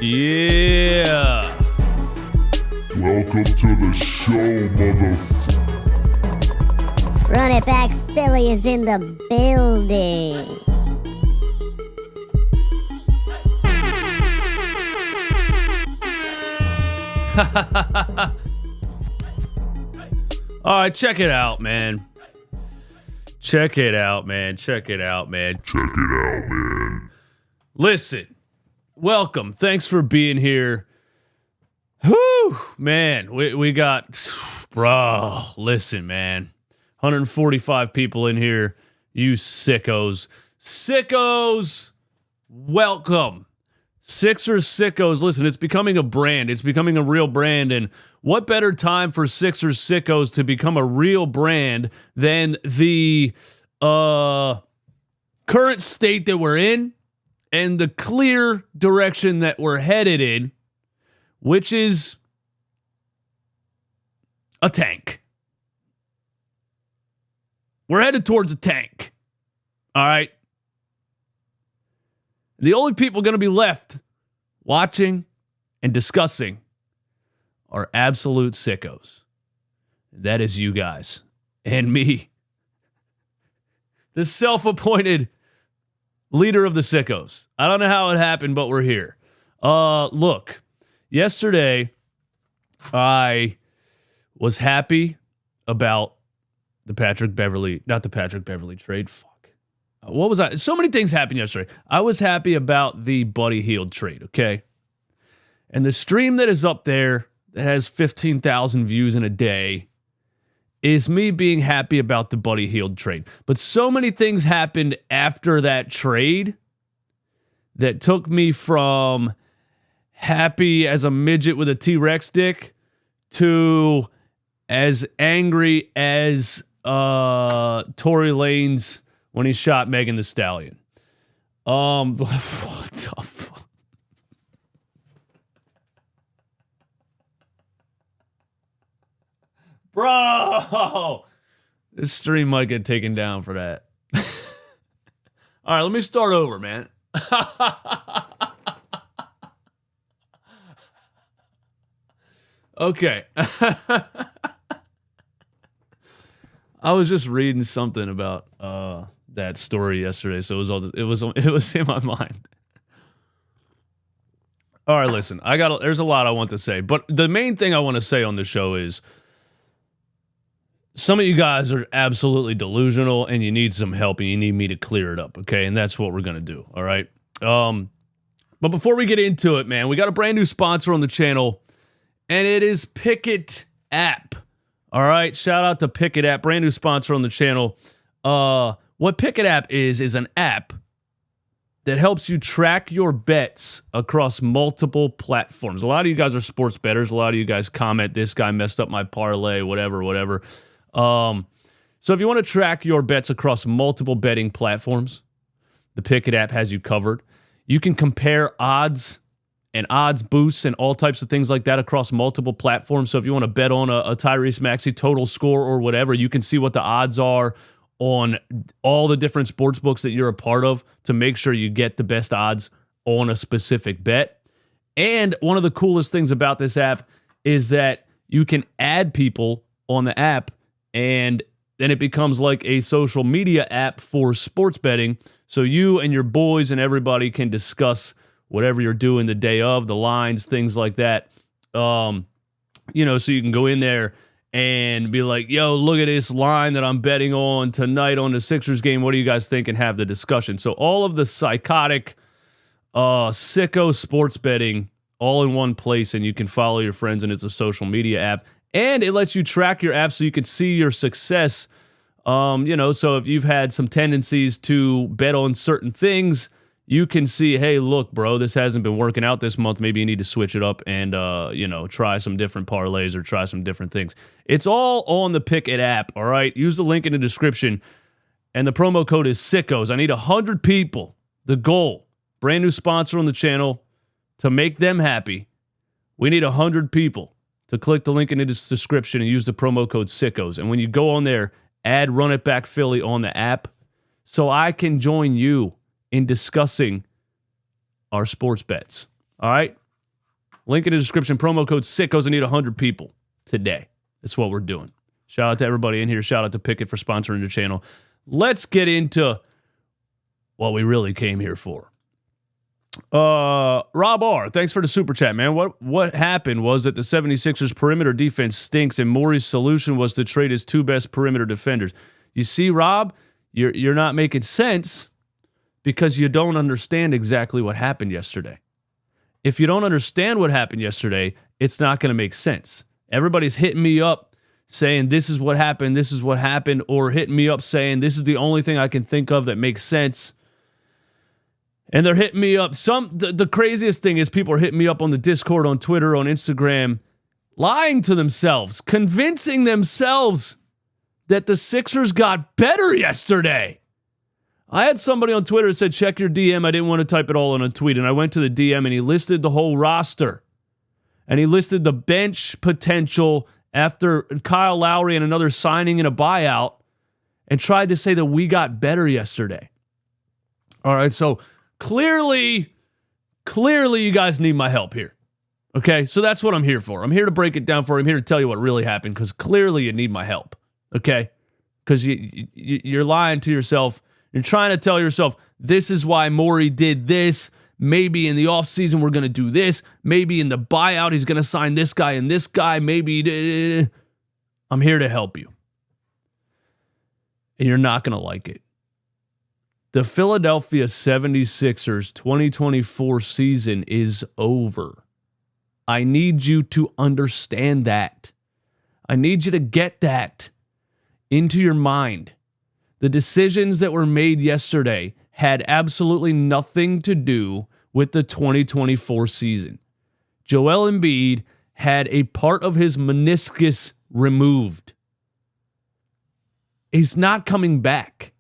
Yeah. Welcome to the show, motherfucker. Run It Back Philly is in the building. All right, check it out, man. Check it out, man. Check it out, man. Check it out, man. Listen, welcome. Thanks for being here. Whew, man. We got, bro, listen, man. 145 people in here. You sickos. Sickos, welcome. Sixers Sickos, listen, it's becoming a brand. It's becoming a real brand. And what better time for Sixers Sickos to become a real brand than the current state that we're in and the clear direction that we're headed in, which is a tank. We're headed towards a tank. All right. The only people going to be left watching and discussing are absolute sickos. That is you guys and me, the self-appointed leader of the sickos. I don't know how it happened, but we're here. Look, yesterday I was happy about not the Patrick Beverley trade. What was I? So many things happened yesterday. I was happy about the Buddy Hield trade, okay? And the stream that is up there that has 15,000 views in a day is me being happy about the Buddy Hield trade. But so many things happened after that trade that took me from happy as a midget with a T-Rex dick to as angry as Tory Lanez when he shot Megan Thee Stallion. What the fuck? Bro! This stream might get taken down for that. All right, let me start over, man. Okay. I was just reading something about that story yesterday, so it was in my mind. All right, listen, there's a lot I want to say, but the main thing I want to say on the show is some of you guys are absolutely delusional, and you need some help, and you need me to clear it up, okay? And that's what we're gonna do. All right. But before we get into it, man, we got a brand new sponsor on the channel, and it is Picket App. All right, shout out to Picket App, brand new sponsor on the channel. What Picket App is an app that helps you track your bets across multiple platforms. A lot of you guys are sports bettors. A lot of you guys comment, this guy messed up my parlay, whatever. So if you want to track your bets across multiple betting platforms, the Picket App has you covered. You can compare odds and odds boosts and all types of things like that across multiple platforms. So if you want to bet on a Tyrese Maxey total score or whatever, you can see what the odds are on all the different sports books that you're a part of to make sure you get the best odds on a specific bet. And one of the coolest things about this app is that you can add people on the app, and then it becomes like a social media app for sports betting. So you and your boys and everybody can discuss whatever you're doing the day of, the lines, things like that. So you can go in there and be like, yo, look at this line that I'm betting on tonight on the Sixers game. What do you guys think? And have the discussion. So all of the psychotic, sicko sports betting all in one place, and you can follow your friends, and it's a social media app. And it lets you track your app so you can see your success. So if you've had some tendencies to bet on certain things, you can see, hey, look, bro, this hasn't been working out this month. Maybe you need to switch it up and, try some different parlays or try some different things. It's all on the Picket App, all right? Use the link in the description, and the promo code is SICKOS. I need 100 people, the goal, brand new sponsor on the channel, to make them happy. We need 100 people to click the link in the description and use the promo code SICKOS. And when you go on there, add Run It Back Philly on the app so I can join you in discussing our sports bets. All right? Link in the description. Promo code SICKOS. I need 100 people today. That's what we're doing. Shout out to everybody in here. Shout out to Picket for sponsoring the channel. Let's get into what we really came here for. Rob R, thanks for the super chat, man. What happened was that the 76ers perimeter defense stinks, and Morey's solution was to trade his two best perimeter defenders. You see, Rob, you're not making sense because you don't understand exactly what happened yesterday. If you don't understand what happened yesterday, it's not going to make sense. Everybody's hitting me up saying this is what happened, or hitting me up saying this is the only thing I can think of that makes sense. And they're hitting me up. The craziest thing is people are hitting me up on the Discord, on Twitter, on Instagram, lying to themselves, convincing themselves that the Sixers got better yesterday. I had somebody on Twitter that said, check your DM. I didn't want to type it all in a tweet. And I went to the DM and he listed the whole roster. And he listed the bench potential after Kyle Lowry and another signing and a buyout, and tried to say that we got better yesterday. All right, so clearly you guys need my help here. Okay, so that's what I'm here for. I'm here to break it down for you. I'm here to tell you what really happened, because clearly you need my help. Okay, because you're lying to yourself. You're trying to tell yourself, this is why Morey did this. Maybe in the offseason we're going to do this. Maybe in the buyout he's going to sign this guy and this guy. Maybe. I'm here to help you. And you're not going to like it. The Philadelphia 76ers 2024 season is over. I need you to understand that. I need you to get that into your mind. The decisions that were made yesterday had absolutely nothing to do with the 2024 season. Joel Embiid had a part of his meniscus removed. He's not coming back.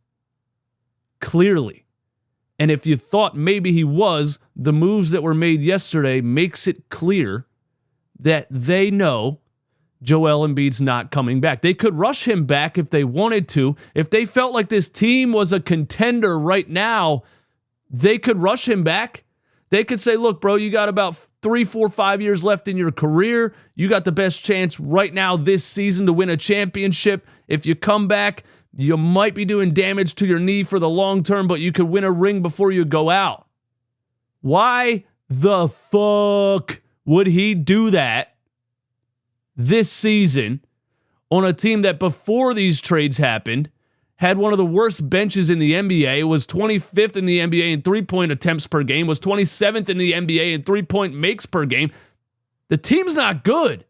Clearly. And if you thought maybe he was, the moves that were made yesterday makes it clear that they know Joel Embiid's not coming back. They could rush him back if they wanted to. If they felt like this team was a contender right now, they could rush him back. They could say, look, bro, you got about 3, 4, 5 years left in your career. You got the best chance right now this season to win a championship. If you come back, you might be doing damage to your knee for the long term, but you could win a ring before you go out. Why the fuck would he do that this season on a team that before these trades happened had one of the worst benches in the NBA, was 25th in the NBA in three-point attempts per game, was 27th in the NBA in three-point makes per game? The team's not good.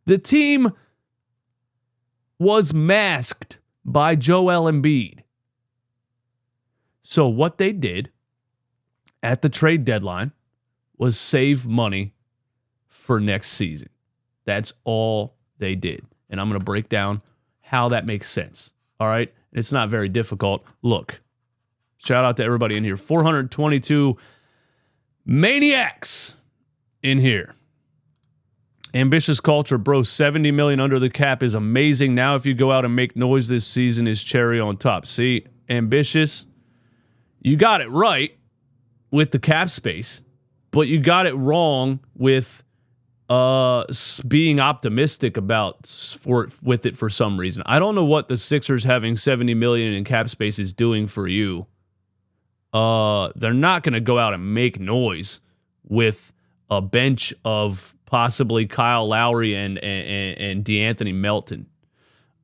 The team was masked by Joel Embiid. So what they did at the trade deadline was save money for next season. That's all they did. And I'm going to break down how that makes sense. All right? It's not very difficult. Look, shout out to everybody in here. 422 maniacs in here. Ambitious culture, bro. 70 million under the cap is amazing. Now if you go out and make noise this season is cherry on top. See, ambitious, you got it right with the cap space, but you got it wrong with being optimistic with it for some reason. I don't know what the Sixers having 70 million in cap space is doing for you. They're not going to go out and make noise with a bench of possibly Kyle Lowry and DeAnthony Melton,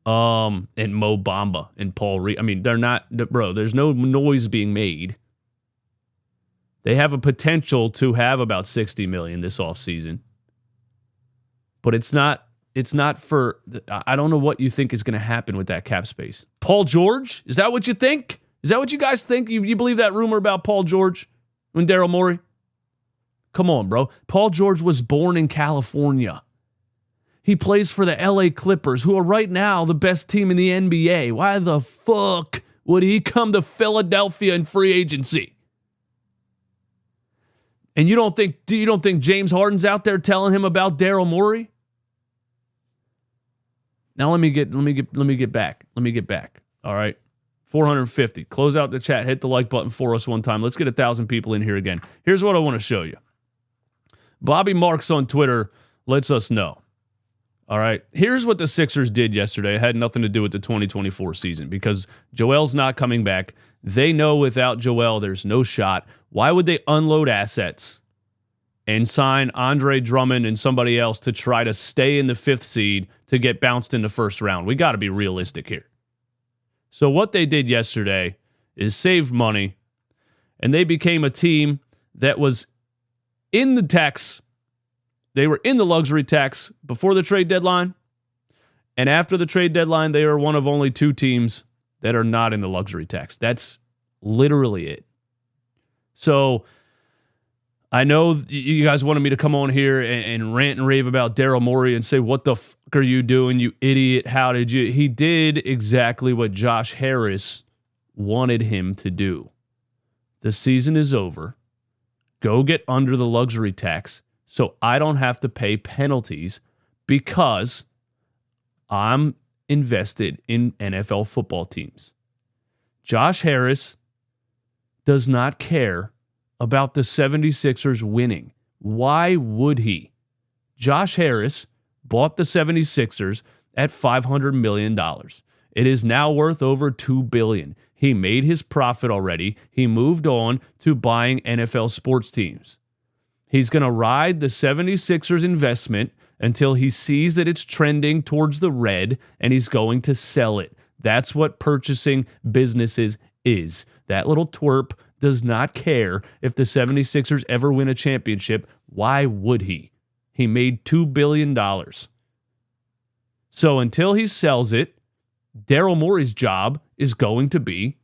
and Mo Bamba and Paul Reed. I mean, they're not, bro. There's no noise being made. They have a potential to have about 60 million this offseason. But it's not for, I don't know what you think is going to happen with that cap space. Paul George? Is that what you think? Is that what you guys think? You believe that rumor about Paul George and Daryl Morey? Come on, bro. Paul George was born in California. He plays for the LA Clippers, who are right now the best team in the NBA. Why the fuck would he come to Philadelphia in free agency? And you don't think James Harden's out there telling him about Daryl Morey? Now let me get back. All right. 450. Close out the chat. Hit the like button for us one time. Let's get 1,000 people in here again. Here's what I want to show you. Bobby Marks on Twitter lets us know. All right, here's what the Sixers did yesterday. It had nothing to do with the 2024 season because Joel's not coming back. They know without Joel, there's no shot. Why would they unload assets and sign Andre Drummond and somebody else to try to stay in the 5th seed to get bounced in the first round? We got to be realistic here. So what they did yesterday is save money, and they became a team that was in the tax. They were in the luxury tax before the trade deadline, and after the trade deadline, they are one of only 2 teams that are not in the luxury tax. That's literally it. So I know you guys wanted me to come on here and rant and rave about Daryl Morey and say, what the fuck are you doing, you idiot? How did you? He did exactly what Josh Harris wanted him to do. The season is over. Go get under the luxury tax so I don't have to pay penalties because I'm invested in NFL football teams. Josh Harris does not care about the 76ers winning. Why would he? Josh Harris bought the 76ers at $500 million. It is now worth over $2 billion. He made his profit already. He moved on to buying NFL sports teams. He's going to ride the 76ers investment until he sees that it's trending towards the red, and he's going to sell it. That's what purchasing businesses is. That little twerp does not care if the 76ers ever win a championship. Why would he? He made $2 billion. So until he sells it, Daryl Morey's job is going to be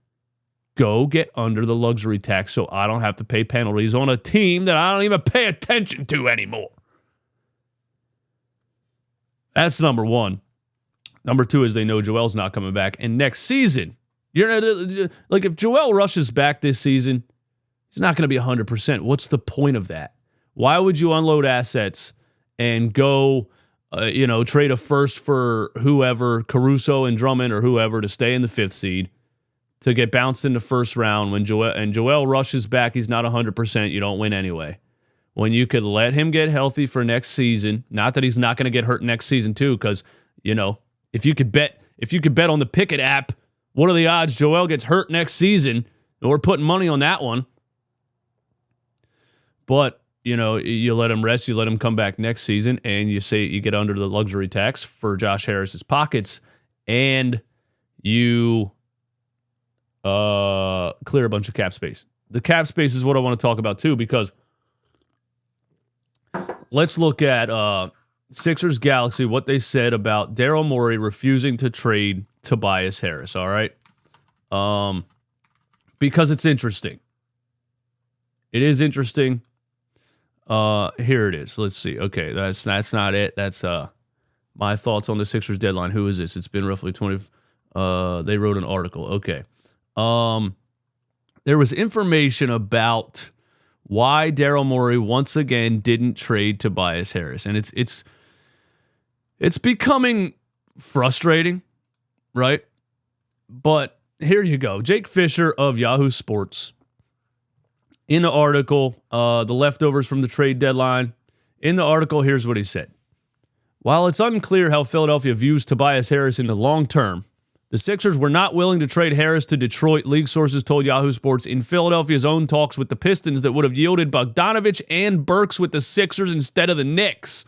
go get under the luxury tax so I don't have to pay penalties on a team that I don't even pay attention to anymore. That's number one. Number two is they know Joel's not coming back. And next season, like if Joel rushes back this season, he's not going to be 100%. What's the point of that? Why would you unload assets and go, trade a first for whoever, Caruso and Drummond or whoever, to stay in the 5th seed to get bounced in the first round when Joel rushes back, he's not 100%. You don't win anyway. When you could let him get healthy for next season, not that he's not going to get hurt next season too, because if you could bet on the Picket app, what are the odds Joel gets hurt next season? We're putting money on that one. But, you let him rest, you let him come back next season, and you say you get under the luxury tax for Josh Harris's pockets, and you clear a bunch of cap space. The cap space is what I want to talk about too, because let's look at Sixers Galaxy, what they said about Daryl Morey refusing to trade Tobias Harris, all right? Because it's interesting. It is interesting. Here it is. Let's see. Okay, that's not it. That's my thoughts on the Sixers deadline. Who is this? It's been roughly 20. They wrote an article. Okay. There was information about why Daryl Morey once again didn't trade Tobias Harris, and it's becoming frustrating, right? But here you go. Jake Fisher of Yahoo Sports, in the article, the leftovers from the trade deadline. In the article, here's what he said. While it's unclear how Philadelphia views Tobias Harris in the long term, the Sixers were not willing to trade Harris to Detroit, league sources told Yahoo Sports in Philadelphia's own talks with the Pistons that would have yielded Bogdanovich and Burks with the Sixers instead of the Knicks.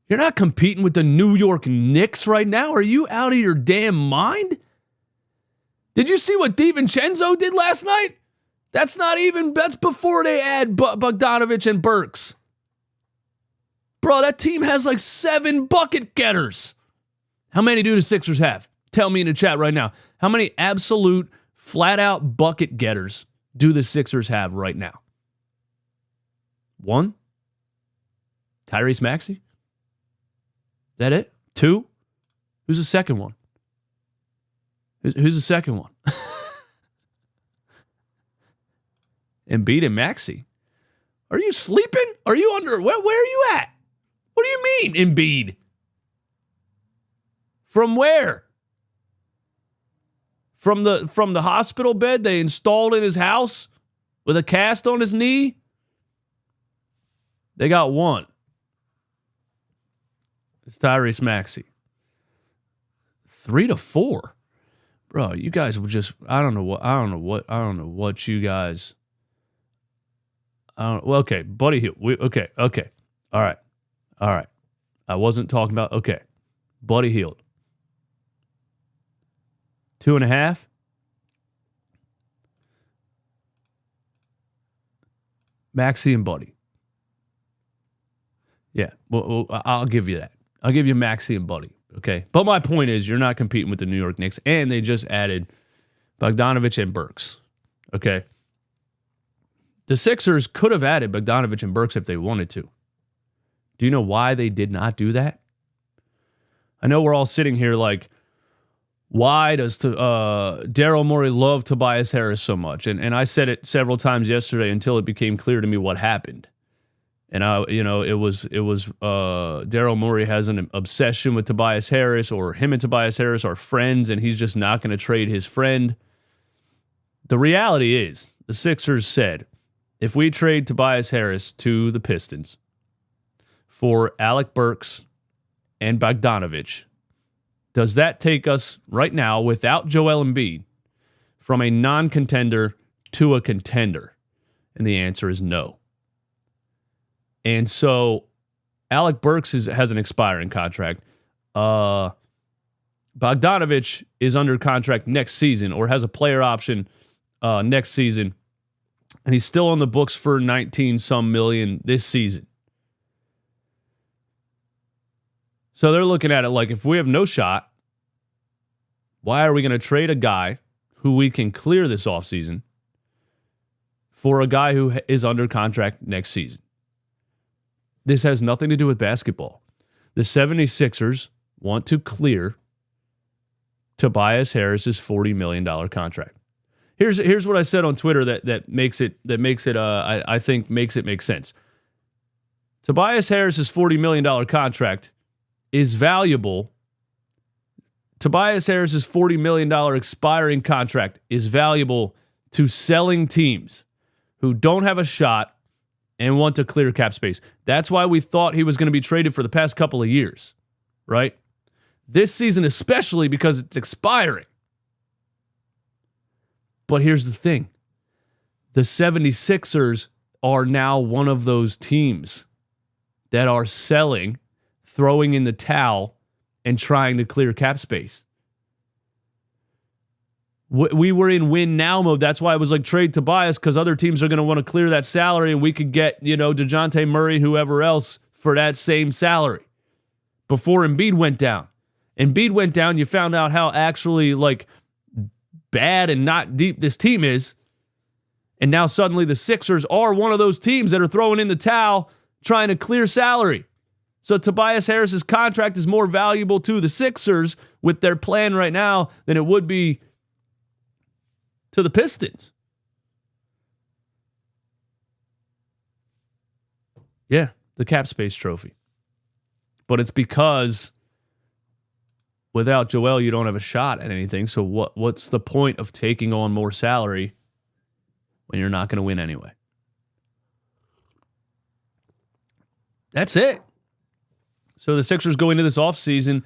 You're not competing with the New York Knicks right now? Are you out of your damn mind? Did you see what DiVincenzo did last night? That's before they add Bogdanovich and Burks. Bro, that team has like 7 bucket getters. How many do the Sixers have? Tell me in the chat right now. How many absolute flat-out bucket getters do the Sixers have right now? 1? Tyrese Maxey? Is that it? 2? Who's the second one? Who's the second one? Embiid and Maxey. Are you sleeping? Are you under? Where are you at? What do you mean, Embiid? From where? from the hospital bed they installed in his house with a cast on his knee? They got one. It's Tyrese Maxey. 3-4. Bro, you guys were just I don't know what you guys okay, Buddy Hield. Okay. All right. I wasn't talking about okay. Buddy Hield. 2.5. Maxey and Buddy. Yeah, well, I'll give you that. I'll give you Maxey and Buddy, okay? But my point is you're not competing with the New York Knicks, and they just added Bogdanovich and Burks, okay? The Sixers could have added Bogdanovich and Burks if they wanted to. Do you know why they did not do that? I know we're all sitting here like, why does Daryl Morey love Tobias Harris so much? And I said it several times yesterday until it became clear to me what happened. And it was Daryl Morey has an obsession with Tobias Harris, or him and Tobias Harris are friends, and he's just not going to trade his friend. The reality is, the Sixers said, if we trade Tobias Harris to the Pistons for Alec Burks and Bogdanovich, does that take us right now, without Joel Embiid, from a non-contender to a contender? And the answer is no. And so Alec Burks has an expiring contract. Bogdanovich is under contract next season, or has a player option next season. And he's still on the books for 19-some million this season. So they're looking at it like, if we have no shot, why are we going to trade a guy who we can clear this offseason for a guy who is under contract next season? This has nothing to do with basketball. The 76ers want to clear Tobias Harris's $40 million contract. Here's what I said on Twitter that makes it I think makes it make sense. Tobias Harris's $40 million contract is valuable. Tobias Harris's $40 million expiring contract is valuable to selling teams who don't have a shot and want to clear cap space. That's why we thought he was going to be traded for the past couple of years, right? This season especially, because it's expiring. But here's the thing. The 76ers are now one of those teams that are selling, throwing in the towel, and trying to clear cap space. We were in win now mode. That's why I was like, trade Tobias, because other teams are going to want to clear that salary, and we could get, DeJounte Murray, whoever else, for that same salary. Before Embiid went down. Embiid went down, you found out how actually bad and not deep this team is. And now suddenly the Sixers are one of those teams that are throwing in the towel, trying to clear salary. So Tobias Harris's contract is more valuable to the Sixers with their plan right now than it would be to the Pistons. Yeah, the cap space trophy. But it's because without Joel, you don't have a shot at anything. So what's the point of taking on more salary when you're not going to win anyway? That's it. So the Sixers go into this offseason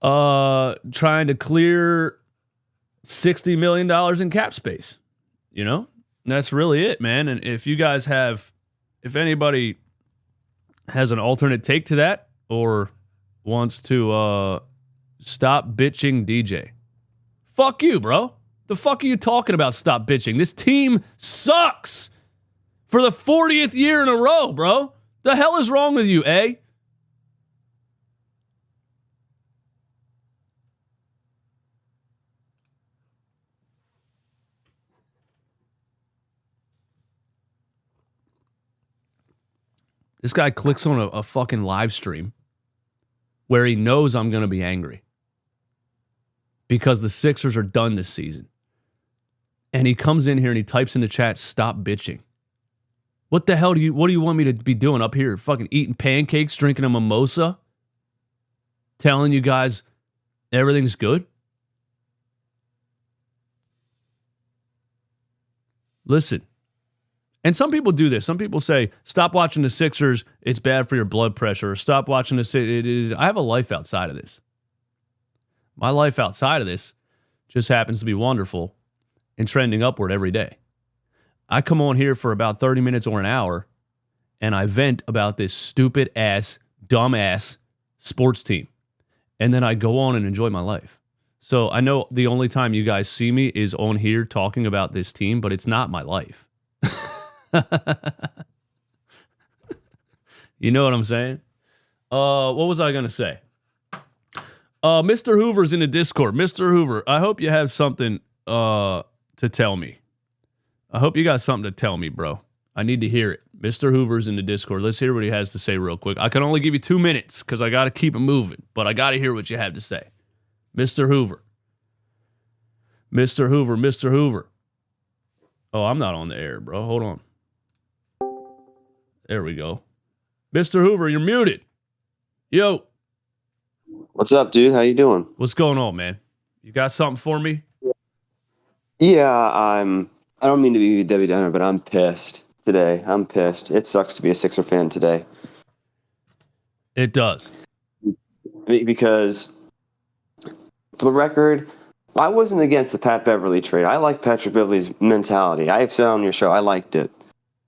trying to clear $60 million in cap space. And that's really it, man. And if anybody has an alternate take to that, or wants to stop bitching DJ, fuck you, bro. The fuck are you talking about? Stop bitching. This team sucks for the 40th year in a row, bro. The hell is wrong with you, eh? This guy clicks on a fucking live stream where he knows I'm going to be angry because the Sixers are done this season. And he comes in here and he types in the chat, stop bitching. What the hell what do you want me to be doing up here? Fucking eating pancakes, drinking a mimosa? Telling you guys everything's good? Listen. And some people do this. Some people say, stop watching the Sixers. It's bad for your blood pressure. Or stop watching the Sixers. I have a life outside of this. My life outside of this just happens to be wonderful and trending upward every day. I come on here for about 30 minutes or an hour, and I vent about this stupid-ass, dumb-ass sports team. And then I go on and enjoy my life. So I know the only time you guys see me is on here talking about this team, but it's not my life. You know what I'm saying? What was I going to say? Mr. Hoover's in the Discord. Mr. Hoover, I hope you have something to tell me. I hope you got something to tell me, bro. I need to hear it. Mr. Hoover's in the Discord. Let's hear what he has to say real quick. I can only give you 2 minutes because I got to keep it moving, but I got to hear what you have to say. Mr. Hoover. Mr. Hoover. Mr. Hoover. Oh, I'm not on the air, bro. Hold on. There we go. Mr. Hoover, you're muted. Yo. What's up, dude? How you doing? What's going on, man? You got something for me? Yeah, I don't mean to be Debbie Downer, but I'm pissed today. I'm pissed. It sucks to be a Sixer fan today. It does. Because, for the record, I wasn't against the Pat Beverly trade. I like Patrick Beverly's mentality. I have said on your show, I liked it.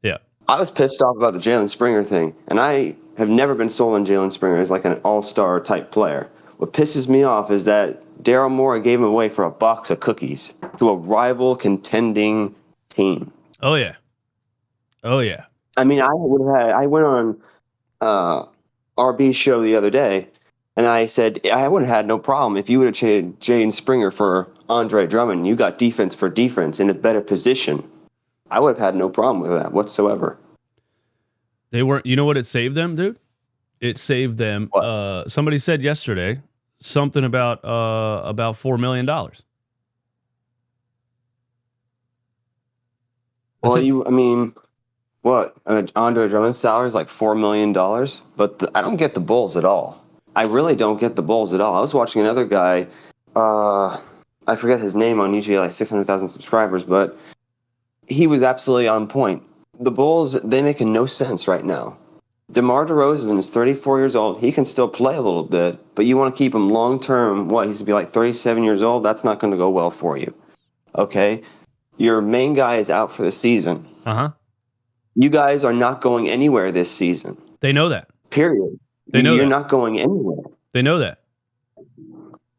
Yeah. I was pissed off about the Jalen Springer thing, and I have never been sold on Jalen Springer as like an all-star type player. What pisses me off is that Daryl Morey gave him away for a box of cookies to a rival contending team. Oh, yeah. Oh, yeah. I mean, I went on RB's show the other day, and I said I would have had no problem if you would have traded Jaden Springer for Andre Drummond. You got defense for defense in a better position. I would have had no problem with that whatsoever. They weren't. You know what it saved them, dude? It saved them. Somebody said yesterday something about $4 million. Well, what? Andre Drummond's salary is like $4 million, but I don't get the Bulls at all. I really don't get the Bulls at all. I was watching another guy, I forget his name on YouTube, like 600,000 subscribers, but he was absolutely on point. The Bulls, they make no sense right now. DeMar DeRozan is 34 years old. He can still play a little bit, but you want to keep him long-term. What, he's going to be like 37 years old? That's not going to go well for you. Okay? Your main guy is out for the season. Uh-huh. You guys are not going anywhere this season. They know that. Period. You're not going anywhere. They know that.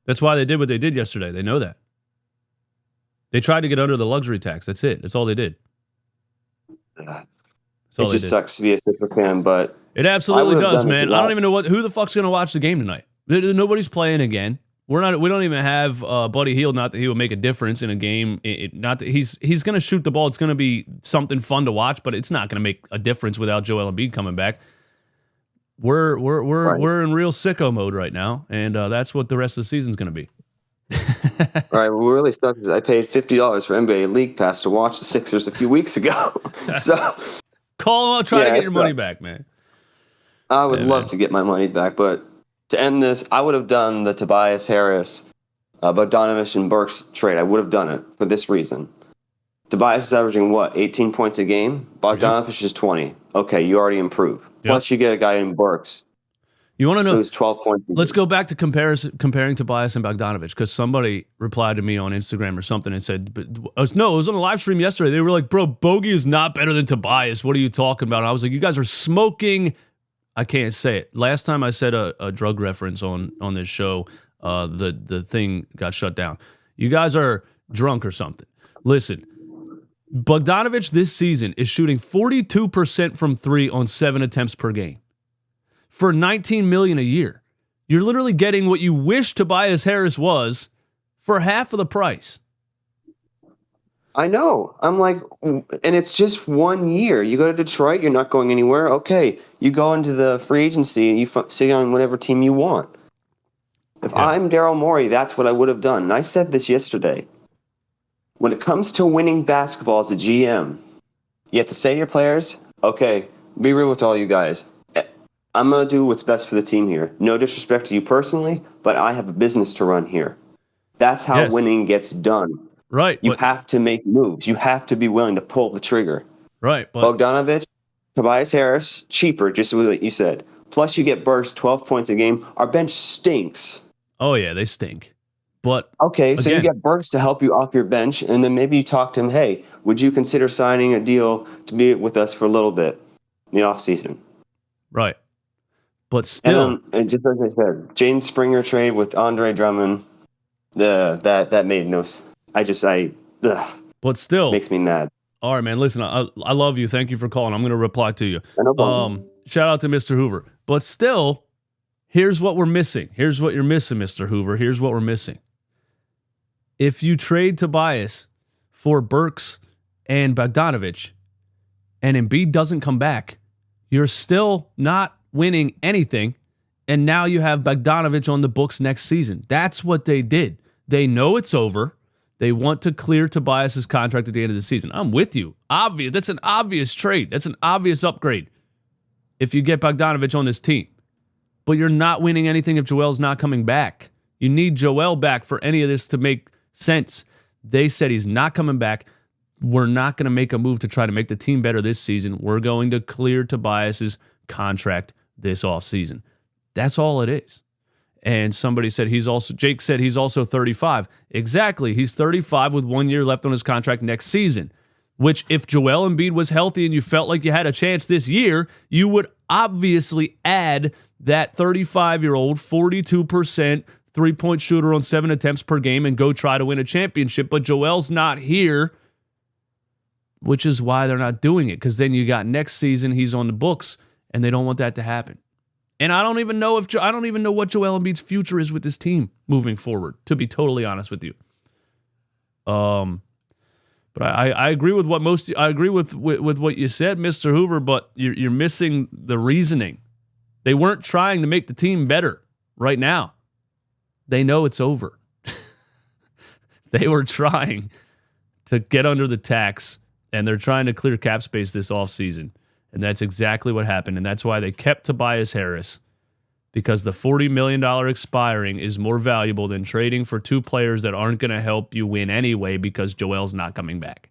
That's why they did what they did yesterday. They know that. They tried to get under the luxury tax. That's it. That's all they did. It just sucks to be a Sixer fan, but it absolutely does, man. I don't even know who the fuck's going to watch the game tonight. Nobody's playing again. We don't even have Buddy Hield. Not that he will make a difference in a game. Not that he's going to shoot the ball. It's going to be something fun to watch, but it's not going to make a difference without Joel Embiid coming back. We're in real sicko mode right now, and that's what the rest of the season's going to be. All right, what really sucks is I paid $50 for NBA League Pass to watch the Sixers a few weeks ago. So call them up, try to get your money back, man. I would love to get my money back, but to end this, I would have done the Tobias Harris, Bogdanovich, and Burks trade. I would have done it for this reason. Tobias is averaging, 18 points a game? Bogdanovich is 20. Okay, you already improved. Yep. Plus, you get a guy in Burks. You want to know? Who's 12 points. Let's go back to comparing Tobias and Bogdanovich, because somebody replied to me on Instagram or something and said, no, it was on a live stream yesterday. They were like, bro, Bogey is not better than Tobias. What are you talking about? And I was like, you guys are smoking. I can't say it. Last time I said a drug reference on this show, the thing got shut down. You guys are drunk or something. Listen, Bogdanovich this season is shooting 42% from three on 7 attempts per game for $19 million a year. You're literally getting what you wish Tobias Harris was for half of the price. I know. I'm like, and it's just 1 year. You go to Detroit, you're not going anywhere. Okay, you go into the free agency and you sit on whatever team you want. If I'm Daryl Morey, that's what I would have done. And I said this yesterday. When it comes to winning basketball as a GM, you have to say to your players, okay, be real with all you guys. I'm going to do what's best for the team here. No disrespect to you personally, but I have a business to run here. That's how winning gets done. Right. You have to make moves. You have to be willing to pull the trigger. Right. But Bogdanovich, Tobias Harris, cheaper, just what you said. Plus, you get Burks 12 points a game. Our bench stinks. oh yeah, they stink. But Okay, so you again, get Burks to help you off your bench, and then maybe you talk to him, hey, would you consider signing a deal to be with us for a little bit in the offseason? right. But still, And just like I said, Jaden Springer trade with Andre Drummond, that made no sense. but still, Makes me mad. all right, man. Listen, I love you. Thank you for calling. I'm going to reply to you. No problem. Shout out to Mr. Hoover. But still, here's what we're missing. Here's what you're missing, Mr. Hoover. Here's what we're missing. If you trade Tobias for Burks and Bogdanovich, and Embiid doesn't come back, you're still not winning anything. And now you have Bogdanovich on the books next season. That's what they did. They know it's over. They want to clear Tobias's contract at the end of the season. I'm with you. Obvious. That's an obvious trade. That's an obvious upgrade if you get Bogdanovich on this team. But you're not winning anything if Joel's not coming back. You need Joel back for any of this to make sense. They said he's not coming back. We're not going to make a move to try to make the team better this season. We're going to clear Tobias's contract this offseason. That's all it is. And somebody said Jake said he's also 35. Exactly. He's 35 with 1 year left on his contract next season, which if Joel Embiid was healthy and you felt like you had a chance this year, you would obviously add that 35-year-old 42% three-point shooter on 7 attempts per game and go try to win a championship. But Joel's not here, which is why they're not doing it, because then you got next season, he's on the books, and they don't want that to happen. And I don't even know what Joel Embiid's future is with this team moving forward, to be totally honest with you. But I agree with what with what you said, Mr. Hoover, but you're missing the reasoning. They weren't trying to make the team better right now. They know it's over. They were trying to get under the tax, and they're trying to clear cap space this offseason. And that's exactly what happened. And that's why they kept Tobias Harris, because the $40 million expiring is more valuable than trading for two players that aren't going to help you win anyway because Joel's not coming back.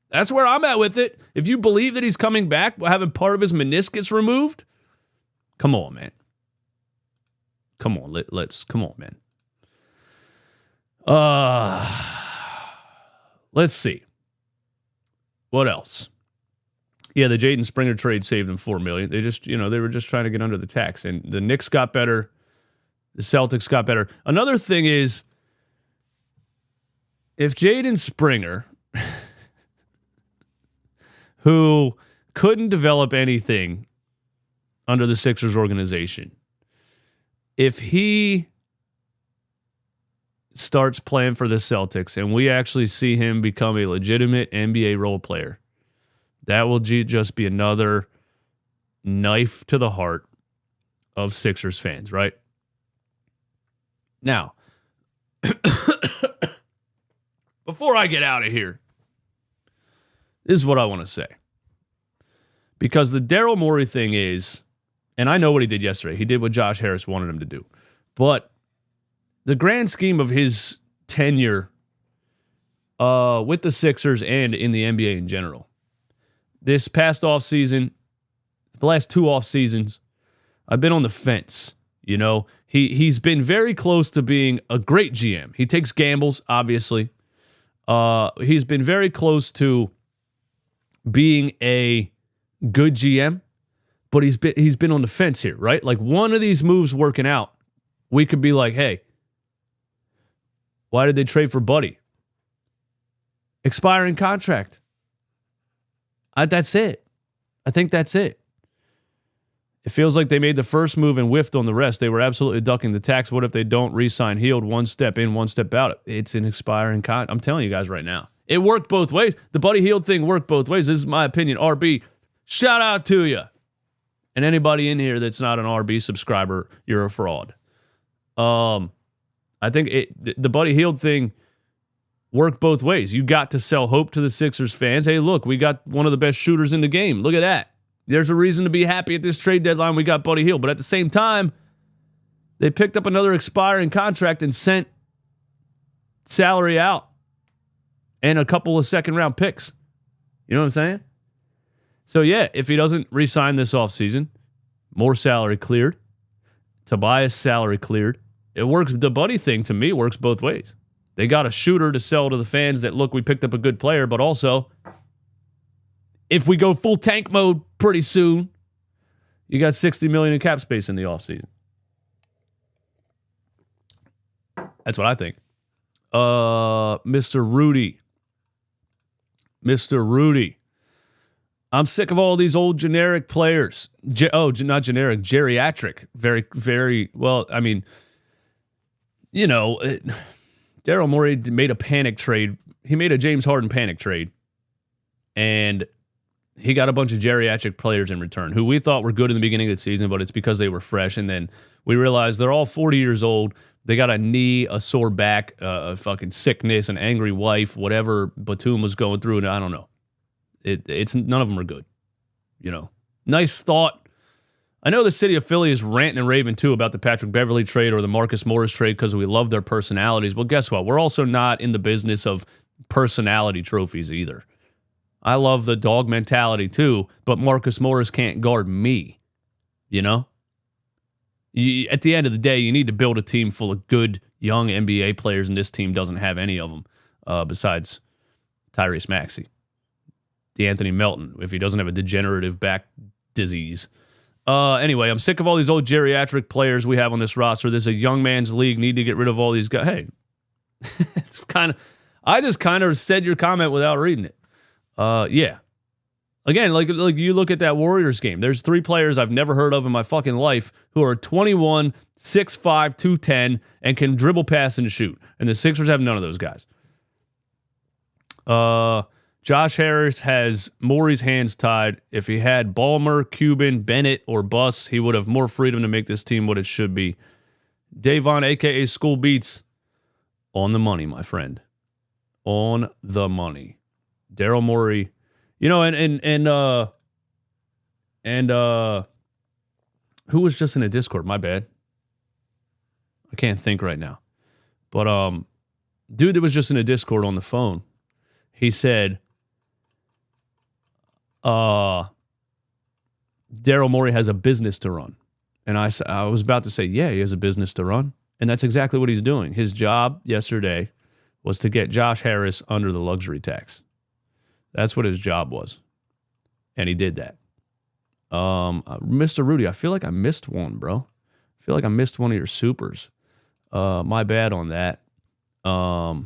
That's where I'm at with it. If you believe that he's coming back having part of his meniscus removed, come on, man. Come on, come on, man. Let's see. What else? Yeah, the Jaden Springer trade saved them $4 million. They were just trying to get under the tax, and the Knicks got better. The Celtics got better. Another thing is, if Jaden Springer, who couldn't develop anything under the Sixers organization, if he starts playing for the Celtics and we actually see him become a legitimate NBA role player, that will just be another knife to the heart of Sixers fans, right? Now, before I get out of here, this is what I want to say. Because the Daryl Morey thing is, and I know what he did yesterday. He did what Josh Harris wanted him to do. But the grand scheme of his tenure with the Sixers and in the NBA in general, this past offseason, the last two off seasons, I've been on the fence. You know, he's been very close to being a great GM. He takes gambles, obviously. He's been very close to being a good GM, but he's been on the fence here, right? Like one of these moves working out, we could be like, hey, why did they trade for Buddy? Expiring contract. That's it. I think that's it. It feels like they made the first move and whiffed on the rest. They were absolutely ducking the tax. What if they don't re-sign Hield? One step in, one step out. It's an expiring contract. I'm telling you guys right now. It worked both ways. The Buddy Hield thing worked both ways. This is my opinion. RB, shout out to you. And anybody in here that's not an RB subscriber, you're a fraud. I think the Buddy Hield thing worked both ways. You got to sell hope to the Sixers fans. Hey, look, we got one of the best shooters in the game. Look at that. There's a reason to be happy at this trade deadline. We got Buddy Hield. But at the same time, they picked up another expiring contract and sent salary out and a couple of second-round picks. You know what I'm saying? So, yeah, if he doesn't re-sign this offseason, more salary cleared, Tobias salary cleared. It works. The Buddy thing, to me, works both ways. They got a shooter to sell to the fans that, look, we picked up a good player, but also, if we go full tank mode pretty soon, you got $60 million in cap space in the offseason. That's what I think. Mr. Rudy. I'm sick of all these old generic players. Not generic, geriatric. Very, very, well, I mean, you know, Daryl Morey made a panic trade. He made a James Harden panic trade. And he got a bunch of geriatric players in return who we thought were good in the beginning of the season, but it's because they were fresh. And then we realized they're all 40 years old. They got a knee, a sore back, a fucking sickness, an angry wife, whatever Batum was going through. And I don't know. It's none of them are good. You know, nice thought. I know the city of Philly is ranting and raving too about the Patrick Beverley trade or the Marcus Morris trade because we love their personalities. Well, guess what? We're also not in the business of personality trophies either. I love the dog mentality too, but Marcus Morris can't guard me. You know? At the end of the day, you need to build a team full of good young NBA players, and this team doesn't have any of them besides Tyrese Maxey. DeAnthony Melton, if he doesn't have a degenerative back disease. Anyway, I'm sick of all these old geriatric players we have on this roster. There's a young man's league. Need to get rid of all these guys. Hey, it's kind of... I just kind of said your comment without reading it. Yeah. Again, like you look at that Warriors game. There's 3 players I've never heard of in my fucking life who are 21, 6'5", 210, and can dribble, pass, and shoot. And the Sixers have none of those guys. Josh Harris has Morey's hands tied. If he had Ballmer, Cuban, Bennett, or Buss, he would have more freedom to make this team what it should be. Davon, a.k.a. School Beats, on the money, my friend. On the money. Daryl Morey. You know, and who was just in a Discord? My bad. I can't think right now. But dude that was just in a Discord on the phone, he said, Daryl Morey has a business to run. And I was about to say, yeah, he has a business to run. And that's exactly what he's doing. His job yesterday was to get Josh Harris under the luxury tax. That's what his job was. And he did that. Mr. Rudy, I feel like I missed one, bro. I feel like I missed one of your supers. My bad on that. I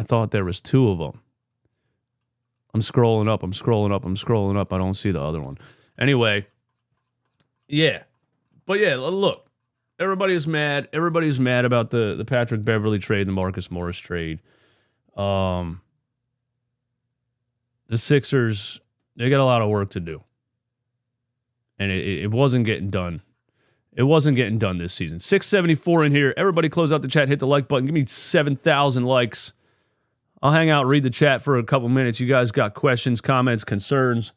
thought there was 2 of them. I'm scrolling up. I don't see the other one. Anyway, yeah. But yeah, look. Everybody's mad. Everybody's mad about the Patrick Beverley trade, the Marcus Morris trade. The Sixers, they got a lot of work to do. And it wasn't getting done. It wasn't getting done this season. 674 in here. Everybody close out the chat. Hit the like button. Give me 7,000 likes. I'll hang out, read the chat for a couple minutes. You guys got questions, comments, concerns.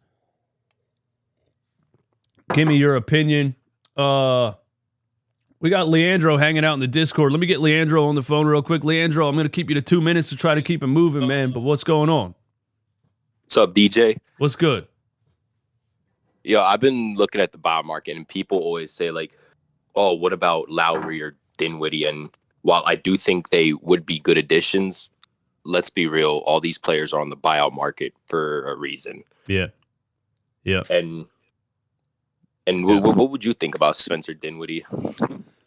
Give me your opinion. We got Leandro hanging out in the Discord. Let me get Leandro on the phone real quick. Leandro, I'm going to keep you to 2 minutes to try to keep it moving, man. But what's going on? What's up, DJ? What's good? Yo, I've been looking at the buyout market, and people always say, like, oh, what about Lowry or Dinwiddie? And while I do think they would be good additions, let's be real, all these players are on the buyout market for a reason. Yeah. Yeah. And what would you think about Spencer Dinwiddie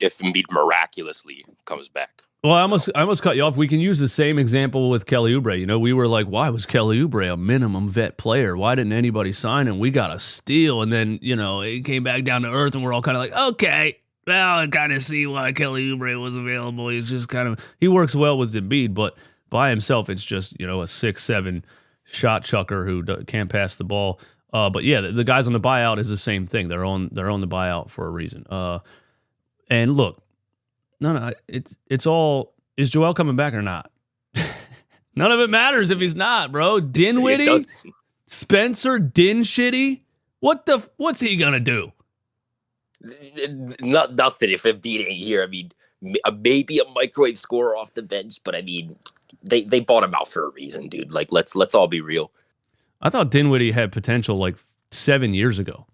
if Embiid miraculously comes back? Well, I almost cut you off. We can use the same example with Kelly Oubre. You know, we were like, why was Kelly Oubre a minimum vet player? Why didn't anybody sign him? We got a steal. And then, you know, it came back down to earth and we're all kind of like, okay, well, I kind of see why Kelly Oubre was available. He's just kind of, he works well with Embiid, but by himself, it's just, you know, a 6'7" shot chucker who can't pass the ball. But yeah, the guys on the buyout is the same thing. They're on the buyout for a reason. And look, no, it's all, is Joel coming back or not? None of it matters if he's not, bro. Dinwiddie, Spencer Dinshitty, what's he gonna do? Nothing if Embiid ain't here. I mean, maybe a microwave scorer off the bench, but I mean, they bought him out for a reason, dude. Like, let's all be real. I thought Dinwiddie had potential like 7 years ago.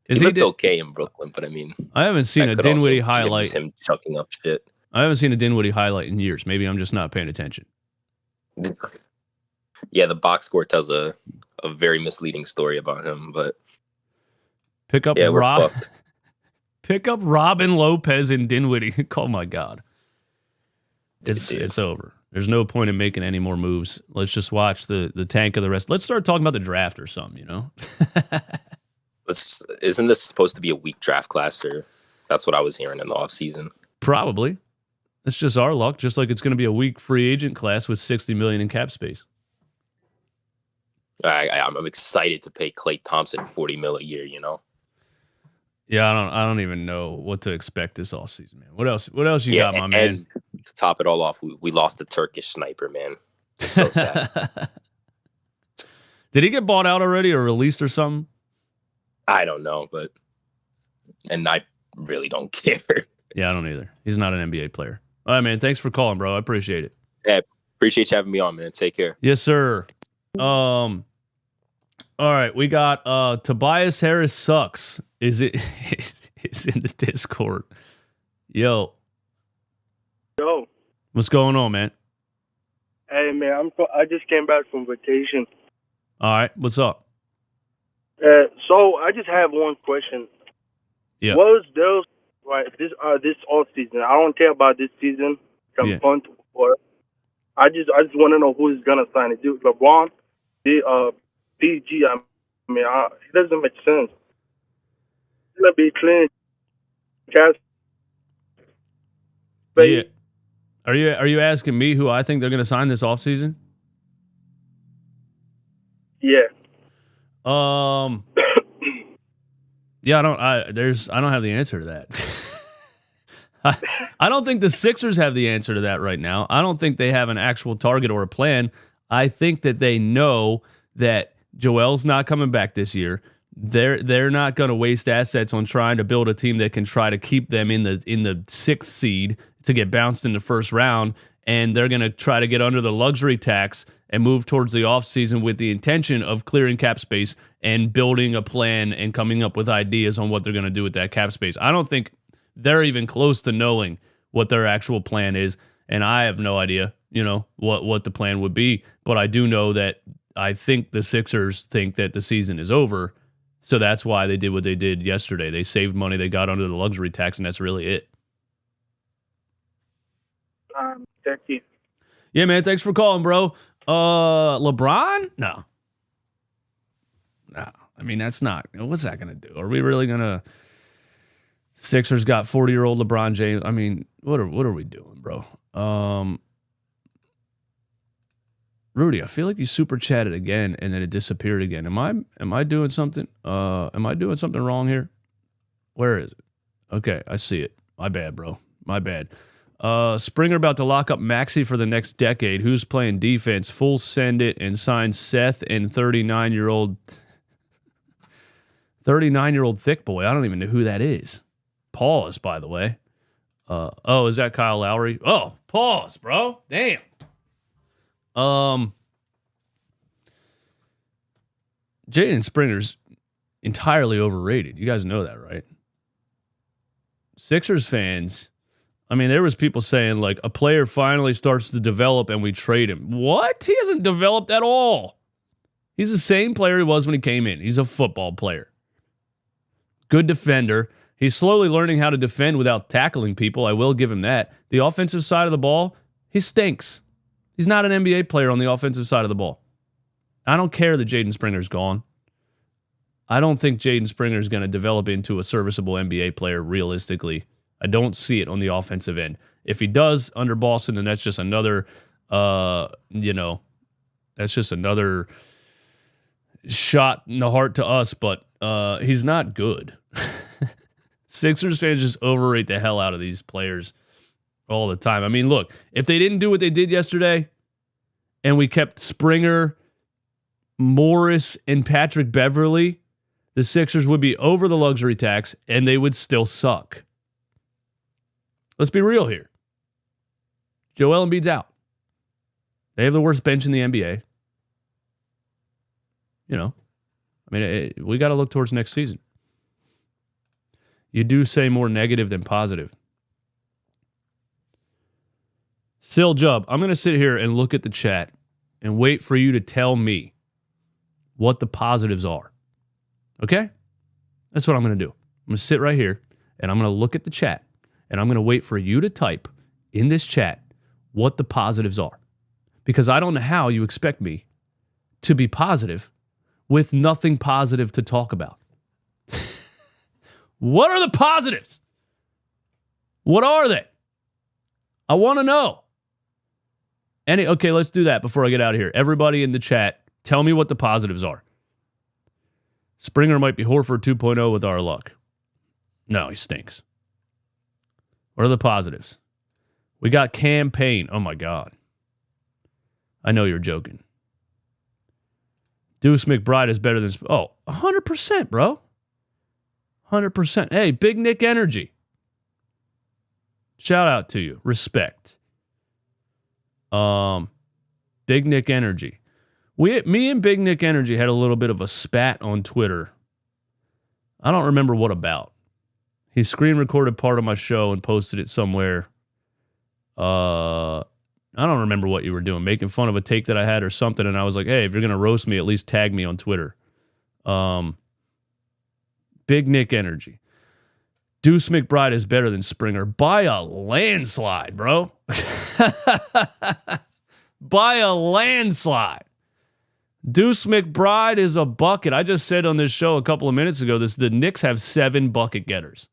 He looked okay in Brooklyn, but I mean, I haven't seen a Dinwiddie highlight. Just him chucking up shit. I haven't seen a Dinwiddie highlight in years. Maybe I'm just not paying attention. Yeah, the box score tells a very misleading story about him, but pick up Robin Lopez and Dinwiddie. Oh my God. It's over. There's no point in making any more moves. Let's just watch the tank of the rest. Let's start talking about the draft or something, you know? Isn't this supposed to be a weak draft class? Or that's what I was hearing in the offseason. Probably. It's just our luck, just like it's going to be a weak free agent class with $60 million in cap space. I'm excited to pay Klay Thompson $40 million a year, you know? Yeah, I don't even know what to expect this offseason, man. What else you got, my man? And to top it all off, we lost the Turkish sniper, man. So sad. Did he get bought out already or released or something? I don't know, and I really don't care. Yeah, I don't either. He's not an NBA player. All right, man. Thanks for calling, bro. I appreciate it. Yeah, appreciate you having me on, man. Take care. Yes, sir. All right, we got Tobias Harris sucks. Is in the Discord. Yo. What's going on, man? Hey, man, I just came back from vacation. All right, what's up? So I just have one question. Yeah. What was Daryl's this off season? I don't care about this season. Punt, or I just want to know who is gonna sign it. Dude, LeBron, PG. I mean, it doesn't make sense. It's gonna be clean. Yeah. Are you asking me who I think they're gonna sign this offseason? Yeah. Yeah, I don't have the answer to that. I don't think the Sixers have the answer to that right now. I don't think they have an actual target or a plan. I think that they know that Joel's not coming back this year. They're not going to waste assets on trying to build a team that can try to keep them in the sixth seed to get bounced in the first round, and they're going to try to get under the luxury tax and move towards the offseason with the intention of clearing cap space and building a plan and coming up with ideas on what they're going to do with that cap space. I don't think they're even close to knowing what their actual plan is, and I have no idea, what the plan would be. But I do know that I think the Sixers think that the season is over, so that's why they did what they did yesterday. They saved money, they got under the luxury tax, and that's really it. Thank you. Yeah, man, thanks for calling, bro. LeBron? No. I mean, that's not. What's that going to do? Are we really going to? Sixers got 40-year-old LeBron James. I mean, what are we doing, bro? Rudy, I feel like you super chatted again and then it disappeared again. Am I doing something? Am I doing something wrong here? Where is it? Okay, I see it. My bad, bro. My bad. Springer about to lock up Maxey for the next decade. Who's playing defense? Full send it and sign Seth and 39-year-old thick boy. I don't even know who that is. Pause, by the way. Is that Kyle Lowry? Oh, pause, bro. Damn. Jaden Springer's entirely overrated. You guys know that, right? Sixers fans, I mean, there was people saying, like, a player finally starts to develop and we trade him. What? He hasn't developed at all. He's the same player he was when he came in. He's a football player. Good defender. He's slowly learning how to defend without tackling people. I will give him that. The offensive side of the ball, he stinks. He's not an NBA player on the offensive side of the ball. I don't care that Jaden Springer's gone. I don't think Jaden Springer is going to develop into a serviceable NBA player realistically. I don't see it on the offensive end. If he does under Boston, then that's just another, that's just another shot in the heart to us, but he's not good. Sixers fans just overrate the hell out of these players all the time. I mean, look, if they didn't do what they did yesterday and we kept Springer, Morris, and Patrick Beverly, the Sixers would be over the luxury tax and they would still suck. Let's be real here. Joel Embiid's out. They have the worst bench in the NBA. You know, I mean, we got to look towards next season. You do say more negative than positive. Sil Jub, I'm going to sit here and look at the chat and wait for you to tell me what the positives are. Okay? That's what I'm going to do. I'm going to sit right here and I'm going to look at the chat and I'm going to wait for you to type in this chat what the positives are. Because I don't know how you expect me to be positive with nothing positive to talk about. What are the positives? What are they? I want to know. Okay, let's do that before I get out of here. Everybody in the chat, tell me what the positives are. Springer might be Horford 2.0 with our luck. No, he stinks. What are the positives? We got campaign. Oh, my God. I know you're joking. Deuce McBride is better than... Oh, 100%, bro. 100%. Hey, Big Nick Energy. Shout out to you. Respect. Big Nick Energy. Me and Big Nick Energy had a little bit of a spat on Twitter. I don't remember what about. He screen recorded part of my show and posted it somewhere. I don't remember what you were doing, making fun of a take that I had or something. And I was like, hey, if you're going to roast me, at least tag me on Twitter. Big Nick Energy. Deuce McBride is better than Springer by a landslide, bro. By a landslide. Deuce McBride is a bucket. I just said on this show a couple of minutes ago, the Knicks have 7 bucket getters.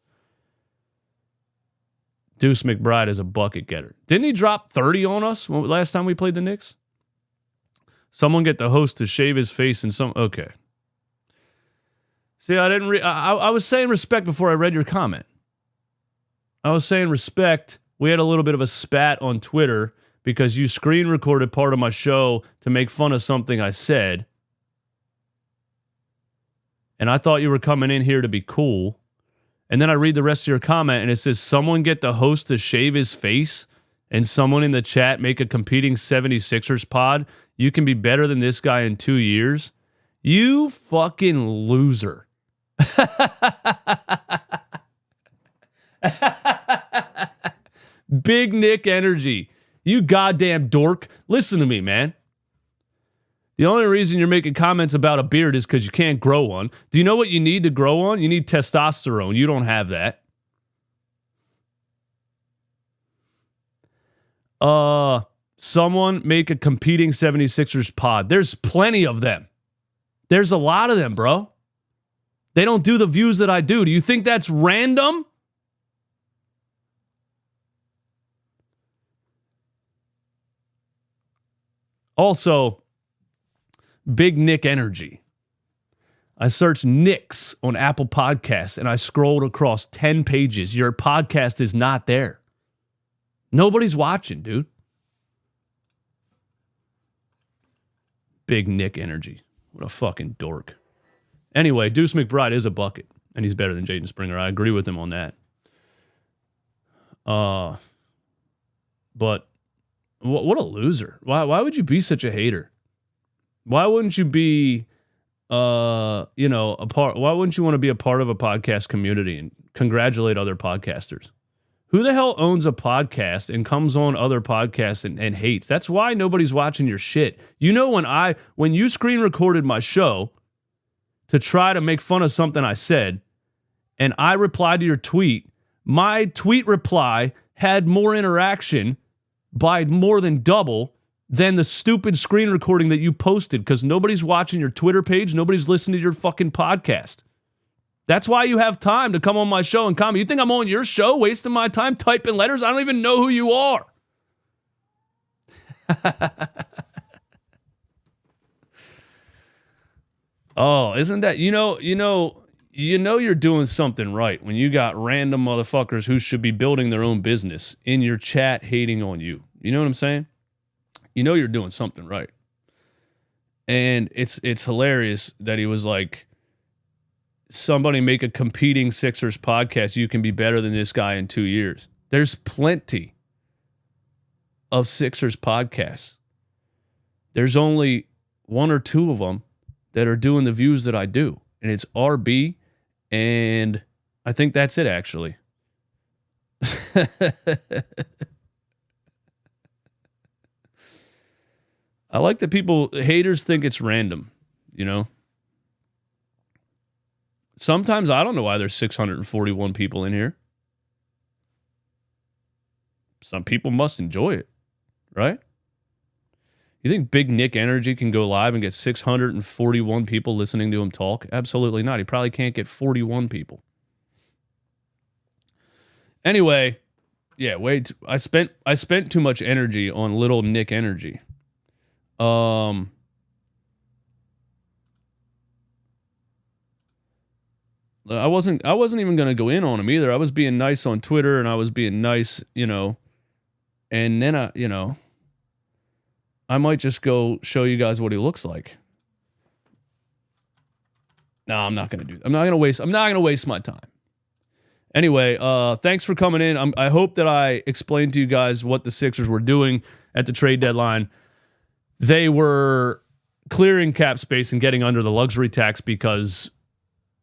Deuce McBride is a bucket getter. Didn't he drop 30 on us last time we played the Knicks? Someone get the host to shave his face and some... Okay. See, I didn't... I was saying respect before I read your comment. I was saying respect. We had a little bit of a spat on Twitter because you screen recorded part of my show to make fun of something I said. And I thought you were coming in here to be cool. And then I read the rest of your comment and it says, someone get the host to shave his face and someone in the chat make a competing 76ers pod. You can be better than this guy in 2 years. You fucking loser. Big Nick Energy. You goddamn dork. Listen to me, man. The only reason you're making comments about a beard is because you can't grow one. Do you know what you need to grow one? You need testosterone. You don't have that. Someone make a competing 76ers pod. There's plenty of them. There's a lot of them, bro. They don't do the views that I do. Do you think that's random? Also, Big Nick Energy. I searched Knicks on Apple Podcasts and I scrolled across 10 pages. Your podcast is not there. Nobody's watching, dude. Big Nick Energy. What a fucking dork. Anyway, Deuce McBride is a bucket, and he's better than Jaden Springer. I agree with him on that. But what a loser. Why would you be such a hater? Why wouldn't you be, a part? Why wouldn't you want to be a part of a podcast community and congratulate other podcasters? Who the hell owns a podcast and comes on other podcasts and hates? That's why nobody's watching your shit. You know, when you screen recorded my show to try to make fun of something I said, and I replied to your tweet, my tweet reply had more interaction by more than double than the stupid screen recording that you posted because nobody's watching your Twitter page. Nobody's listening to your fucking podcast. That's why you have time to come on my show and comment. You think I'm on your show wasting my time typing letters? I don't even know who you are. Oh, isn't that, you're doing something right when you got random motherfuckers who should be building their own business in your chat hating on you. You know what I'm saying? You know you're doing something right. And it's hilarious that he was like, somebody make a competing Sixers podcast. You can be better than this guy in 2 years. There's plenty of Sixers podcasts. There's only one or two of them that are doing the views that I do. And it's RB, and I think that's it, actually. I like that haters think it's random, you know? Sometimes I don't know why there's 641 people in here. Some people must enjoy it, right? You think Big Nick Energy can go live and get 641 people listening to him talk? Absolutely not. He probably can't get 41 people. Anyway, yeah, wait. I spent too much energy on little Nick Energy. I wasn't even going to go in on him either. I was being nice on Twitter, and I was being nice, and then I might just go show you guys what he looks like. No, I'm not going to do that. I'm not going to waste my time. Anyway, thanks for coming in. I hope that I explained to you guys what the Sixers were doing at the trade deadline. They were clearing cap space and getting under the luxury tax because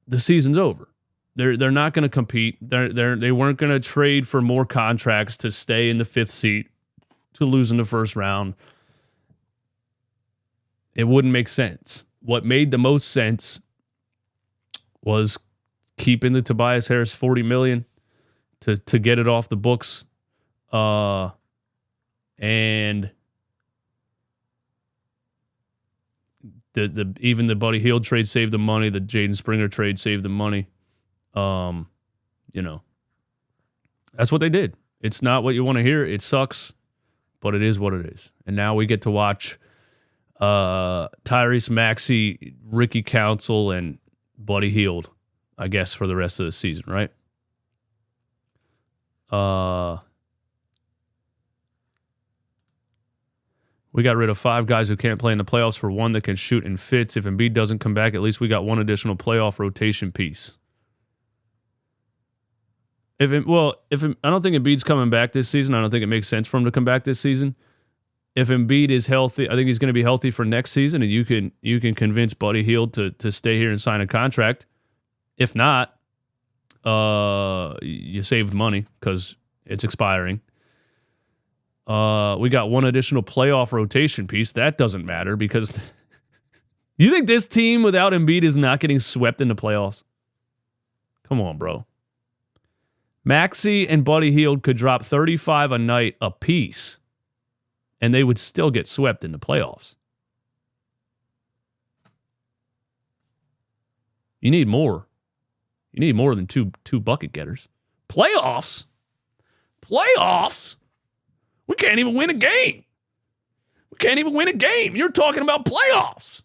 the season's over. They're not going to compete. They weren't going to trade for more contracts to stay in the 5th seat, to lose in the first round. It wouldn't make sense. What made the most sense was keeping the Tobias Harris $40 million to get it off the books, and even the Buddy Hield trade saved the money. The Jaden Springer trade saved the money. That's what they did. It's not what you want to hear. It sucks, but it is what it is. And now we get to watch Tyrese Maxey, Ricky Council, and Buddy Hield, I guess, for the rest of the season, right? We got rid of 5 guys who can't play in the playoffs for 1 that can shoot and fits. If Embiid doesn't come back, at least we got 1 additional playoff rotation piece. I don't think Embiid's coming back this season. I don't think it makes sense for him to come back this season. If Embiid is healthy, I think he's going to be healthy for next season, and you can convince Buddy Hield to stay here and sign a contract. If not, you saved money because it's expiring. We got 1 additional playoff rotation piece. That doesn't matter because you think this team without Embiid is not getting swept in the playoffs? Come on, bro. Maxey and Buddy Hield could drop 35 a night apiece, and they would still get swept in the playoffs. You need more. You need more than two bucket getters. Playoffs? Playoffs? We can't even win a game. We can't even win a game. You're talking about playoffs.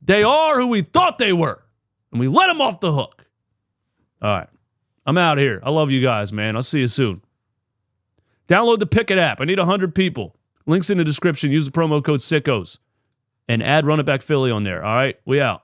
They are who we thought they were, and we let them off the hook. All right. I'm out here. I love you guys, man. I'll see you soon. Download the Picket app. I need 100 people. Links in the description. Use the promo code SICKOS and add Run It Back Philly on there. All right? We out.